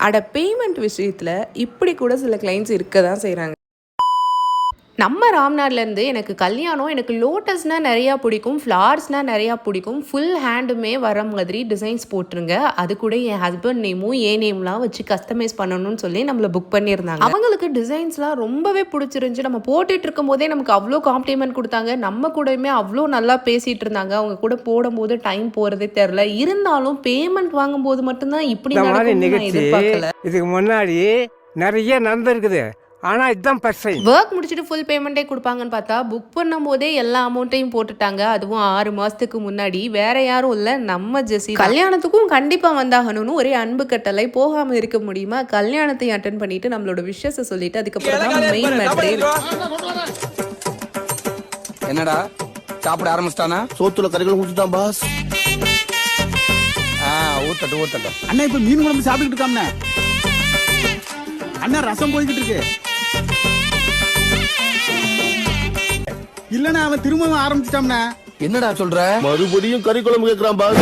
அட பேமெண்ட் விஷயத்தில் இப்படி கூட சில கிளைண்ட்ஸ் இருக்க தான் செய்கிறாங்க. நம்ம ராம்நாட்லேருந்து எனக்கு கல்யாணம், எனக்கு லோட்டஸ்னால் நிறையா பிடிக்கும், ஃப்ளார்ஸ்னால் நிறையா பிடிக்கும், ஃபுல் ஹேண்டுமே வர மாதிரி டிசைன்ஸ் போட்டுருங்க. அது கூட என் ஹஸ்பண்ட் நேமும் என் நேம்லாம் வச்சு கஸ்டமைஸ் பண்ணணும்னு சொல்லி நம்மளை புக் பண்ணியிருந்தாங்க. அவங்களுக்கு டிசைன்ஸ்லாம் ரொம்பவே பிடிச்சிருந்துச்சி. நம்ம போட்டுட்டு இருக்கும் போதே நமக்கு அவ்வளோ காம்ப்ளிமெண்ட் கொடுத்தாங்க. நம்ம கூடயுமே அவ்வளோ நல்லா பேசிகிட்டு இருந்தாங்க. அவங்க கூட போடும்போது டைம் போகிறதே தெரில. இருந்தாலும் பேமெண்ட் வாங்கும்போது மட்டும்தான் இப்படி எதிர்பார்க்கல. இதுக்கு முன்னாடி நிறைய நடந்திருக்குது. ஆனால் இதுதான் ஒர்க் முடிச்சுட்டு ஃபுல் பேமெண்ட்டே கொடுப்பாங்கன்னு பார்த்தா புக் பண்ணும் போதே எல்லா அமௌண்ட்டையும் போட்டுட்டாங்க. அதுவும் 6 மாதத்துக்கு முன்னாடி. வேற யாரும் இல்லை, நம்ம ஜெசி. கல்யாணத்துக்கும் கண்டிப்பாக வந்தாகணும்னு ஒரே அன்பு கட்டளை. போகாமல் இருக்க முடியுமா? கல்யாணத்தை அட்டன் பண்ணிட்டு நம்மளோட விஷஸை சொல்லிட்டு அதுக்கப்புறம் தான் மெயின் மேட்டரே. என்னடா சாப்பிட ஆரம்பிச்சிட்டானா? சோத்துல கறிகள் ஊத்திட்டான் பாஸ். ஊத்தட்டும். அண்ணா இப்ப மீன் குழம்பு சாப்பிட்டுட்டு இருக்காம அண்ணா ரசம் போய்கிட்டு இருக்கு. இல்லன்னா அவன் திரும்பவும் ஆரம்பிச்சிட்டாம்னா. என்னடா சொல்ற? மறுபடியும் கறி குழம்பு கேக்குறான் பாஸ்.